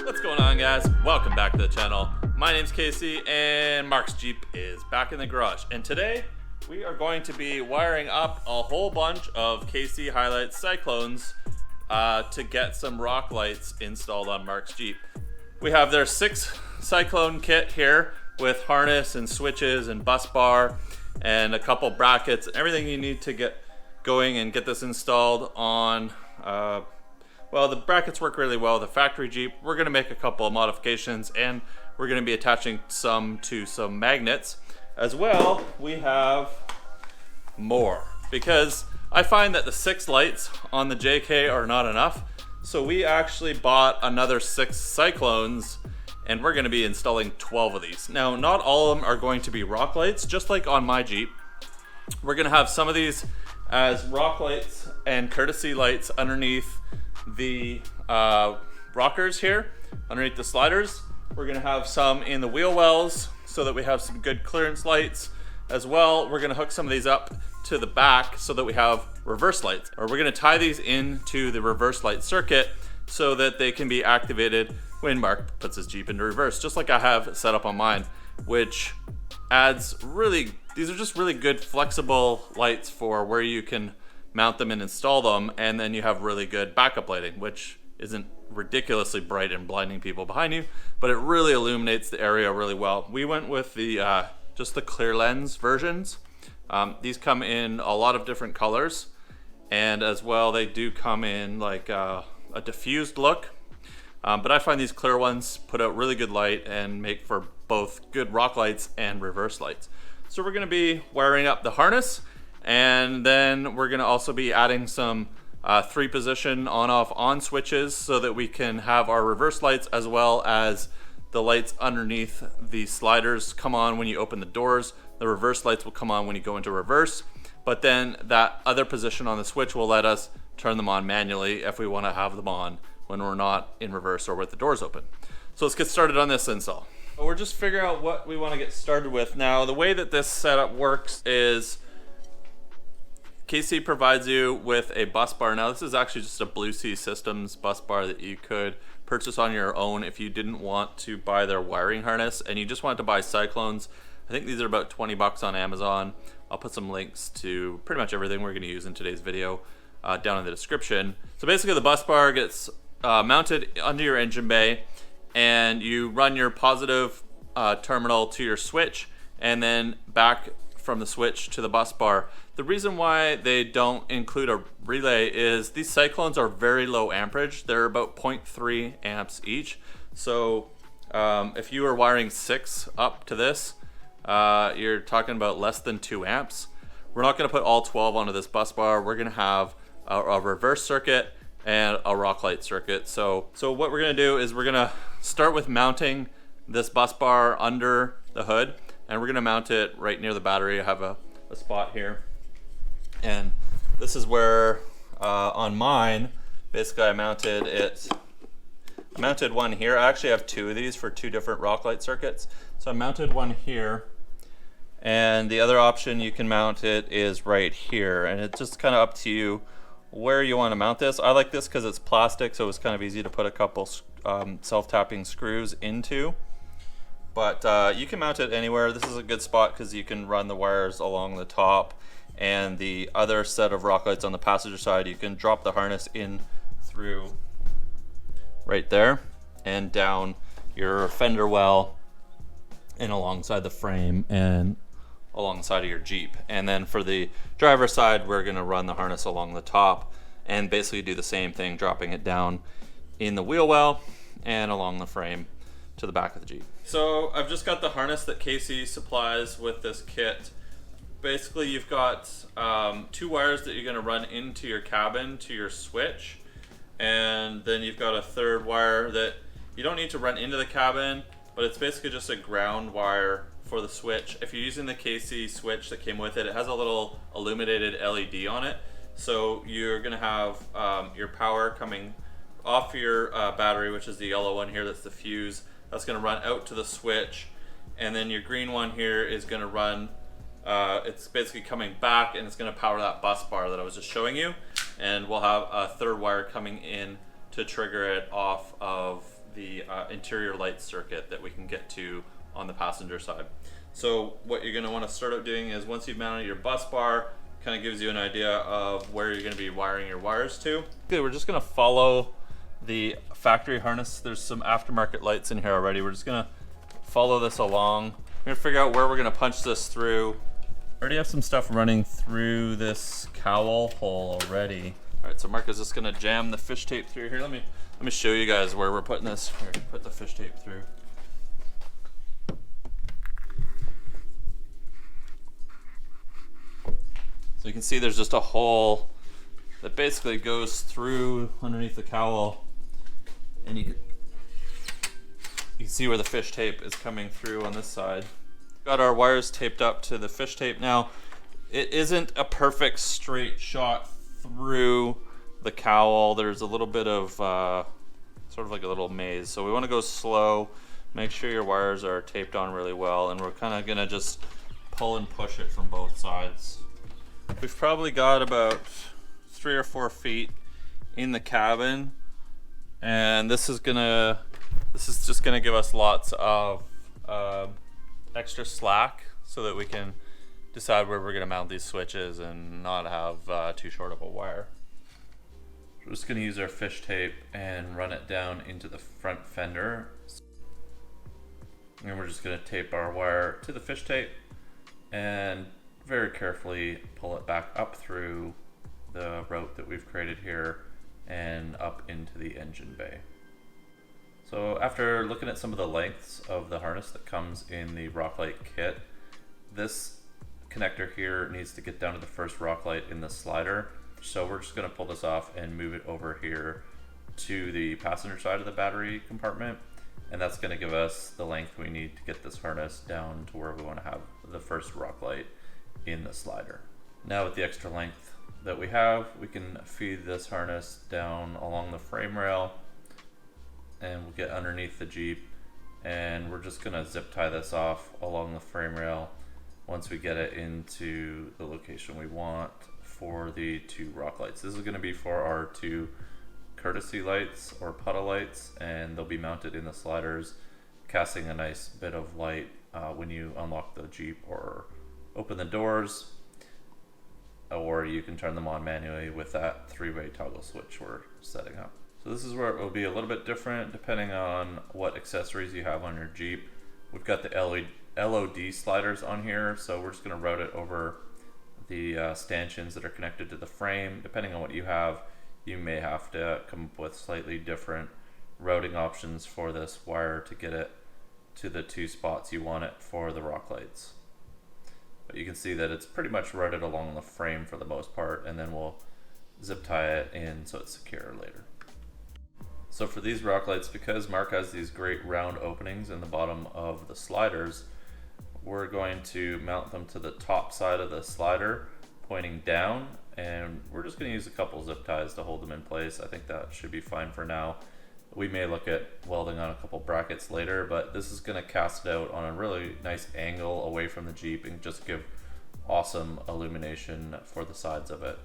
What's going on, guys? Welcome back to the channel. My name's Casey and Mark's Jeep is back in the garage, and today we are going to be wiring up a whole bunch of KC HiLites Cyclones to get some rock lights installed on Mark's Jeep. We have their 6 Cyclone kit here with harness and switches and bus bar and a couple brackets, everything you need to get going and get this installed on well, the brackets work really well. The factory Jeep, we're going to make a couple of modifications, and we're going to be attaching some to some magnets. As well, we have more, because I find that the 6 lights on the JK are not enough. So we actually bought another 6 Cyclones, and we're going to be installing 12 of these. Now, not all of them are going to be rock lights, just like on my Jeep. We're going to have some of these as rock lights and courtesy lights underneath the rockers here, underneath the sliders. We're going to have some in the wheel wells so that we have some good clearance lights. As well, we're going to hook some of these up to the back so that we have reverse lights. Or we're going to tie these into the reverse light circuit so that they can be activated when Mark puts his Jeep into reverse, just like I have set up on mine, which adds these are just really good flexible lights for where you can mount them and install them, and then you have really good backup lighting, which isn't ridiculously bright and blinding people behind you, but it really illuminates the area really well. We went with the just the clear lens versions. These come in a lot of different colors, and as well they do come in like a diffused look, but I find these clear ones put out really good light and make for both good rock lights and reverse lights. So we're going to be wiring up the harness, and then we're going to also be adding some 3-position on-off on switches so that we can have our reverse lights, as well as the lights underneath the sliders come on when you open the doors. The reverse lights will come on when you go into reverse, but then that other position on the switch will let us turn them on manually if we want to have them on when we're not in reverse or with the doors open. So let's get started on this install. We're just figuring out what we want to get started with. Now, the way that this setup works is KC provides you with a bus bar. Now, this is actually just a Blue Sea Systems bus bar that you could purchase on your own if you didn't want to buy their wiring harness and you just wanted to buy Cyclones. I think these are about 20 bucks on Amazon. I'll put some links to pretty much everything we're going to use in today's video down in the description. So basically, the bus bar gets mounted under your engine bay, and you run your positive terminal to your switch, and then back from the switch to the bus bar. The reason why they don't include a relay is these Cyclones are very low amperage. They're about 0.3 amps each. So if you are wiring 6 up to this, you're talking about less than 2 amps. We're not going to put all 12 onto this bus bar. We're going to have a reverse circuit and a rock light circuit. So what we're going to do is we're going to start with mounting this bus bar under the hood, and we're going to mount it right near the battery. I have a spot here, and this is where on mine, basically I mounted one here. I actually have 2 of these for 2 different rock light circuits. So I mounted one here, and the other option you can mount it is right here, and it's just kind of up to you where you want to mount this. I like this because it's plastic, so it's kind of easy to put a couple self-tapping screws into. But you can mount it anywhere. This is a good spot because you can run the wires along the top, and the other set of rock lights on the passenger side, you can drop the harness in through right there and down your fender well and alongside the frame and alongside of your Jeep. And then for the driver's side, we're going to run the harness along the top and basically do the same thing, dropping it down in the wheel well and along the frame to the back of the Jeep. So I've just got the harness that KC supplies with this kit. Basically, you've got 2 wires that you're going to run into your cabin to your switch, and then you've got a 3rd wire that you don't need to run into the cabin, but it's basically just a ground wire for the switch. If you're using the KC switch that came with it, it has a little illuminated LED on it. So you're gonna have your power coming off your battery, which is the yellow one here, that's the fuse. That's gonna run out to the switch. And then your green one here is gonna run, it's basically coming back and it's gonna power that bus bar that I was just showing you. And we'll have a third wire coming in to trigger it off of the interior light circuit that we can get to on the passenger side. So what you're gonna wanna start out doing is, once you've mounted your bus bar, kind of gives you an idea of where you're gonna be wiring your wires to. Okay, we're just gonna follow the factory harness. There's some aftermarket lights in here already. We're just gonna follow this along. We're gonna figure out where we're gonna punch this through. I already have some stuff running through this cowl hole already. All right, so Mark is just gonna jam the fish tape through here. Let me show you guys where we're putting this. Here, put the fish tape through. So you can see there's just a hole that basically goes through underneath the cowl, and you can see where the fish tape is coming through on this side. Got our wires taped up to the fish tape. Now, it isn't a perfect straight shot through the cowl. There's a little bit of sort of like a little maze. So we want to go slow, make sure your wires are taped on really well, and we're kind of gonna just pull and push it from both sides. We've probably got about 3 or 4 feet in the cabin, and this is just gonna give us lots of extra slack so that we can decide where we're gonna mount these switches and not have too short of a wire. We're just gonna use our fish tape and run it down into the front fender, and we're just gonna tape our wire to the fish tape and very carefully pull it back up through the route that we've created here and up into the engine bay. So after looking at some of the lengths of the harness that comes in the rock light kit, this connector here needs to get down to the first rock light in the slider. So we're just gonna pull this off and move it over here to the passenger side of the battery compartment. And that's gonna give us the length we need to get this harness down to where we wanna have the first rock light in the slider. Now with the extra length that we have, we can feed this harness down along the frame rail, and we'll get underneath the Jeep, and we're just gonna zip tie this off along the frame rail once we get it into the location we want for the 2 rock lights. This is gonna be for our 2 courtesy lights or puddle lights, and they'll be mounted in the sliders, casting a nice bit of light when you unlock the Jeep or open the doors, or you can turn them on manually with that 3-way toggle switch we're setting up. So this is where it will be a little bit different depending on what accessories you have on your Jeep. We've got the LOD sliders on here, so we're just going to route it over the stanchions that are connected to the frame. Depending on what you have, you may have to come up with slightly different routing options for this wire to get it to the 2 spots you want it for the rock lights. But you can see that it's pretty much routed along the frame for the most part, and then we'll zip tie it in so it's secure later. So for these rock lights, because Mark has these great round openings in the bottom of the sliders, we're going to mount them to the top side of the slider pointing down, and we're just going to use a couple zip ties to hold them in place. I think that should be fine for now. We may look at welding on a couple brackets later, but this is going to cast it out on a really nice angle away from the Jeep and just give awesome illumination for the sides of it.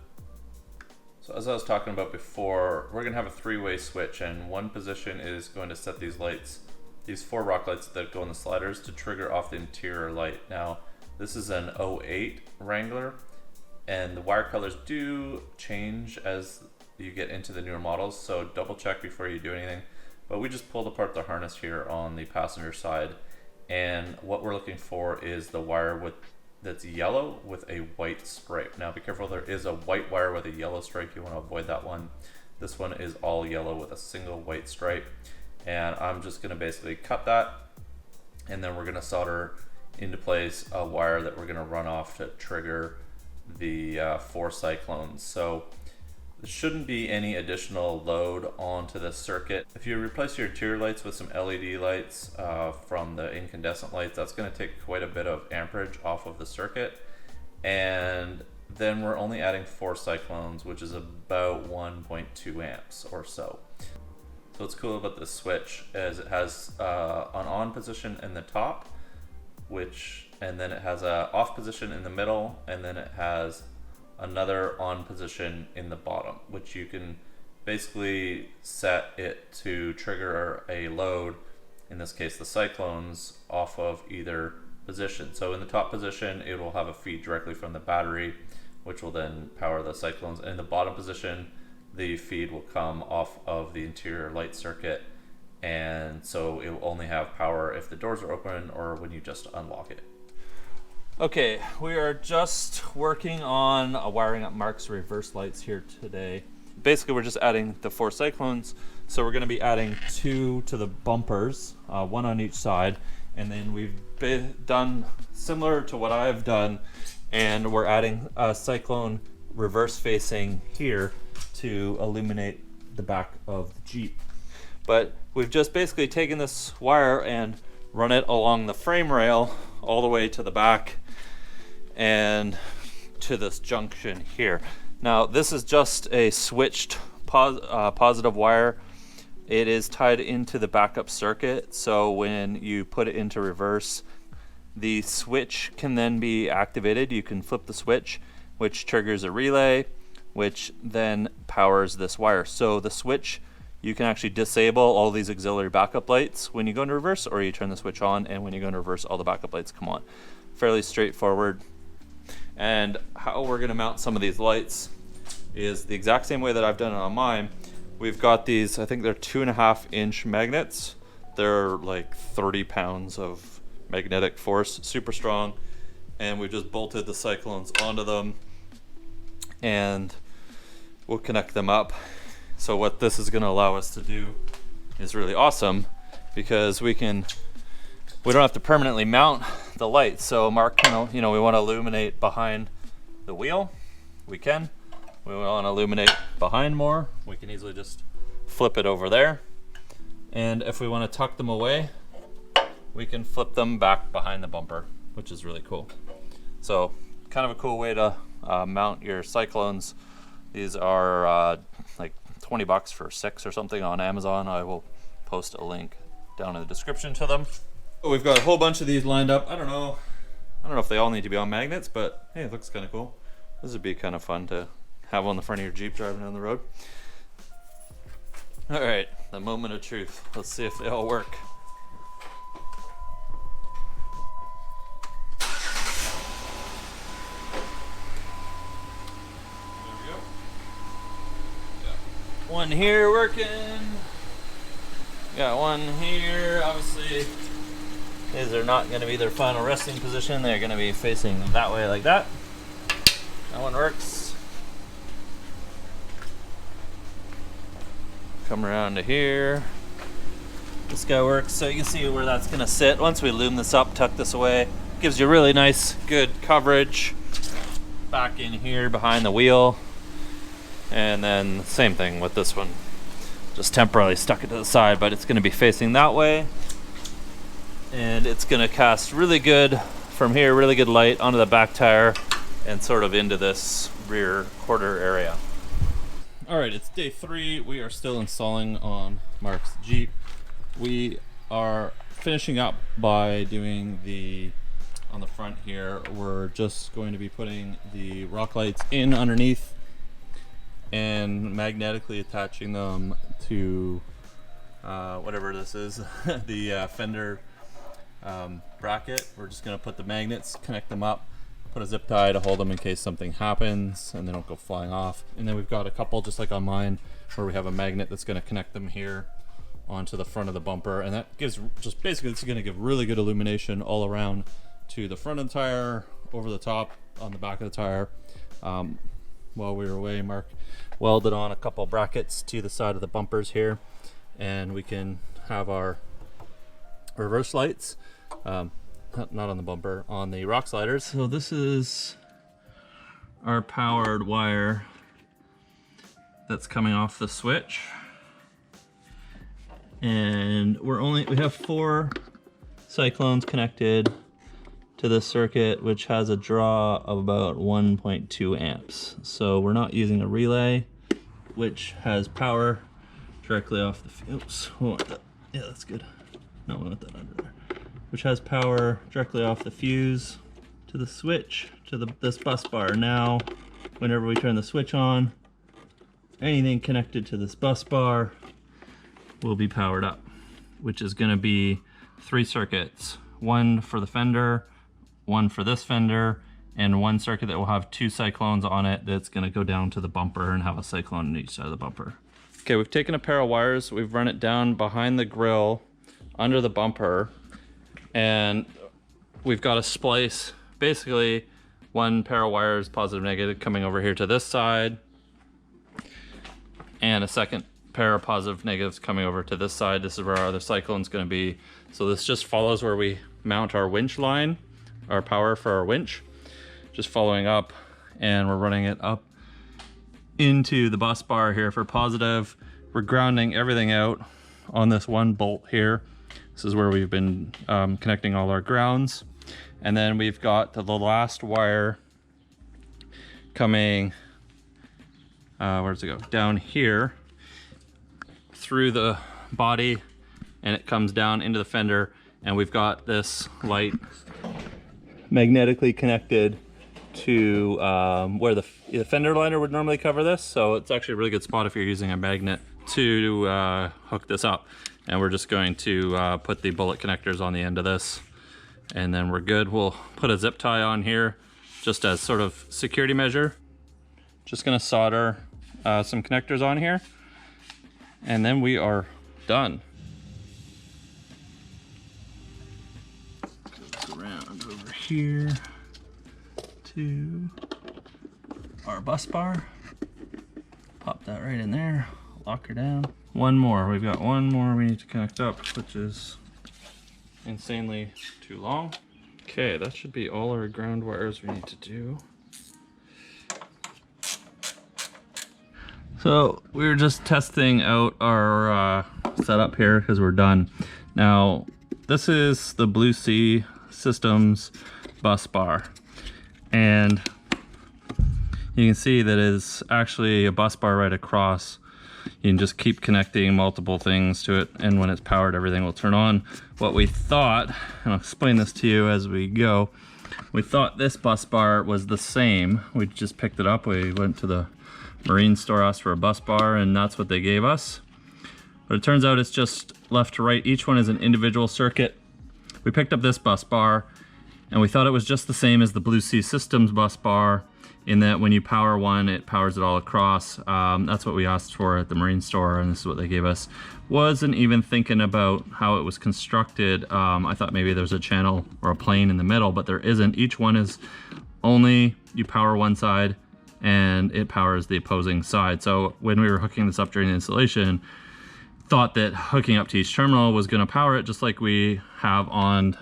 So as I was talking about before, we're going to have a 3-way switch, and one position is going to set these lights, these 4 rock lights that go in the sliders, to trigger off the interior light. Now this is an 08 Wrangler, and the wire colors do change as you get into the newer models, so double check before you do anything. But we just pulled apart the harness here on the passenger side, and what we're looking for is the wire that's yellow with a white stripe. Now be careful, there is a white wire with a yellow stripe, you want to avoid that one. This one is all yellow with a single white stripe, and I'm just going to basically cut that, and then we're going to solder into place a wire that we're going to run off to trigger the 4 Cyclones. So There shouldn't be any additional load onto the circuit. If you replace your interior lights with some LED lights from the incandescent lights, that's going to take quite a bit of amperage off of the circuit. And then we're only adding 4 cyclones, which is about 1.2 amps or so. So what's cool about this switch is it has an on position in the top, and then it has a off position in the middle, and then it has another on position in the bottom, which you can basically set it to trigger a load, in this case the cyclones, off of either position. So in the top position, it will have a feed directly from the battery, which will then power the cyclones. And in the bottom position, the feed will come off of the interior light circuit, and so it will only have power if the doors are open or when you just unlock it. Okay, we are just working on wiring up Mark's reverse lights here today. Basically, we're just adding the 4 cyclones, so we're going to be adding 2 to the bumpers, 1 on each side, and then we've done similar to what I've done, and we're adding a cyclone reverse facing here to illuminate the back of the Jeep. But we've just basically taken this wire and run it along the frame rail all the way to the back and to this junction here. Now this is just a switched positive wire. It is tied into the backup circuit, so when you put it into reverse, the switch can then be activated. You can flip the switch, which triggers a relay, which then powers this wire. So the switch, you can actually disable all these auxiliary backup lights when you go into reverse, or you turn the switch on, and when you go into reverse, all the backup lights come on. Fairly straightforward. And how we're gonna mount some of these lights is the exact same way that I've done it on mine. We've got these, I think they're 2.5-inch magnets. They're like 30 pounds of magnetic force, super strong. And we just bolted the cyclones onto them, and we'll connect them up. So what this is going to allow us to do is really awesome, because we don't have to permanently mount the lights. So Mark, we want to illuminate behind the wheel, we can. We want to illuminate behind more, we can easily just flip it over there. And if we want to tuck them away, we can flip them back behind the bumper, which is really cool. So kind of a cool way to mount your cyclones. These are like 20 bucks for 6 or something on Amazon. I will post a link down in the description to them. We've got a whole bunch of these lined up. I don't know if they all need to be on magnets, but hey, it looks kind of cool. This would be kind of fun to have on the front of your Jeep driving down the road. All right, the moment of truth. Let's see if they all work. One here working. Got one here. Obviously, these are not going to be their final resting position. They're going to be facing that way, like that. That one works. Come around to here. This guy works, so you can see where that's going to sit. Once we loom this up, tuck this away, gives you really nice, good coverage. Back in here behind the wheel. And then same thing with this one. Just temporarily stuck it to the side, but it's going to be facing that way. And it's going to cast really good from here, really good light onto the back tire and sort of into this rear quarter area. All right, it's day 3. We are still installing on Mark's Jeep. We are finishing up by doing on the front here, we're just going to be putting the rock lights in underneath and magnetically attaching them to whatever this is, the fender bracket. We're just going to put the magnets, connect them up, put a zip tie to hold them in case something happens and they don't go flying off. And then we've got a couple, just like on mine, where we have a magnet that's going to connect them here onto the front of the bumper, and that gives just basically, it's going to give really good illumination all around to the front of the tire, over the top, on the back of the tire. While we were away, Mark welded on a couple brackets to the side of the bumpers here, and we can have our reverse lights, not on the bumper, on the rock sliders. So this is our powered wire, that's coming off the switch. And we have 4 Cyclones connected to this circuit, which has a draw of about 1.2 amps. So we're not using a relay, which has power directly off the, oops, we want that. Yeah, that's good. No, we want that under there. Which has power directly off the fuse to the switch, to this bus bar. Now, whenever we turn the switch on, anything connected to this bus bar will be powered up, which is gonna be 3 circuits. 1 for the fender, 1 for this fender, and 1 circuit that will have 2 Cyclones on it that's gonna go down to the bumper and have a Cyclone on each side of the bumper. Okay, we've taken a pair of wires, we've run it down behind the grill, under the bumper, and we've got a splice, basically 1 pair of wires, positive, negative, coming over here to this side, and a second pair of positive negatives coming over to this side. This is where our other Cyclone's gonna be. So this just follows where we mount our winch line, our power for our winch, just following up, and we're running it up into the bus bar here for positive. We're grounding everything out on this 1 bolt here. This is where we've been connecting all our grounds. And then we've got the last wire coming, where does it go? Down here through the body, and it comes down into the fender, and we've got this light magnetically connected to where the fender liner would normally cover this. So it's actually a really good spot if you're using a magnet to hook this up. And we're just going to put the bullet connectors on the end of this, and then we're good. We'll put a zip tie on here just as sort of security measure. Just gonna solder some connectors on here, and then we are done. Goes around over here to our bus bar. Pop that right in there, lock her down. 1 more, we've got 1 more we need to connect up, which is insanely too long. Okay, that should be all our ground wires we need to do. So we were just testing out our setup here because we're done. Now, this is the Blue Sea Systems bus bar, and you can see that it's actually a bus bar right across. You can just keep connecting multiple things to it, and when it's powered, everything will turn on. What we thought, and I'll explain this to you as we go, we thought this bus bar was the same. We just picked it up, we went to the marine store, asked for a bus bar, and that's what they gave us. But it turns out it's just left to right. Each one is an individual circuit. We picked up this bus bar, and we thought it was just the same as the Blue Sea Systems bus bar, in that when you power one, it powers it all across. That's what we asked for at the marine store, and this is what they gave us. Wasn't even thinking about how it was constructed. I thought maybe there's a channel or a plane in the middle, but there isn't. Each one is only, you power one side, and it powers the opposing side. So when we were hooking this up during the installation, thought that hooking up to each terminal was gonna power it just like we have on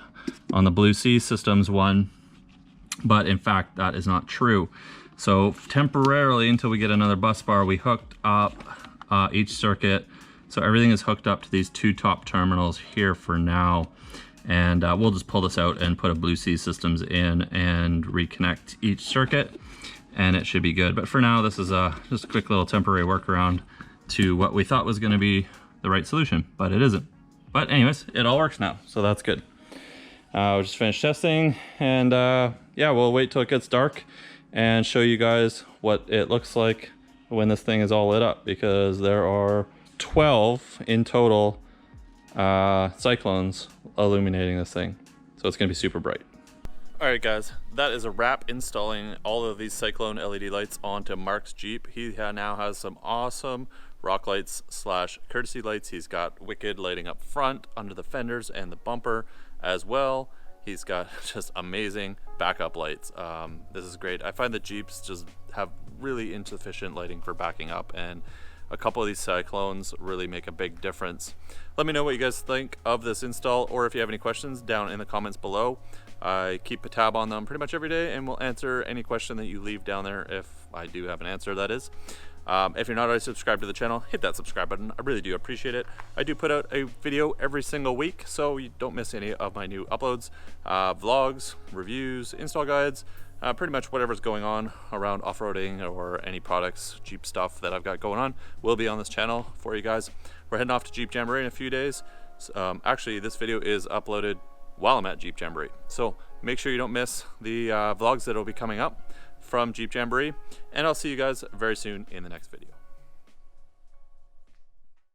the Blue Sea Systems one. But in fact, that is not true. So temporarily, until we get another bus bar, we hooked up each circuit. So everything is hooked up to these 2 top terminals here for now. And we'll just pull this out and put a Blue Sea Systems in and reconnect each circuit, and it should be good. But for now, this is just a quick little temporary workaround to what we thought was gonna be the right solution, but it isn't. But anyways, it all works now, so that's good. We just finished testing, and yeah, we'll wait till it gets dark and show you guys what it looks like when this thing is all lit up, because there are 12 in total Cyclones illuminating this thing, so it's gonna be super bright. All right, guys, that is a wrap installing all of these Cyclone LED lights onto Mark's Jeep. He now has some awesome rock lights / courtesy lights. He's got wicked lighting up front, under the fenders, and the bumper as well. He's got just amazing backup lights. This is great. I find the Jeeps just have really insufficient lighting for backing up, and a couple of these Cyclones really make a big difference. Let me know what you guys think of this install, or if you have any questions down in the comments below. I keep a tab on them pretty much every day, and will answer any question that you leave down there, if I do have an answer, that is. If you're not already subscribed to the channel, hit that subscribe button. I really do appreciate it. I do put out a video every single week, so you don't miss any of my new uploads, vlogs, reviews, install guides, pretty much whatever's going on around off-roading or any products, Jeep stuff that I've got going on will be on this channel for you guys. We're heading off to Jeep Jamboree in a few days. Actually, this video is uploaded while I'm at Jeep Jamboree, so make sure you don't miss the vlogs that will be coming up from Jeep Jamboree, and I'll see you guys very soon in the next video.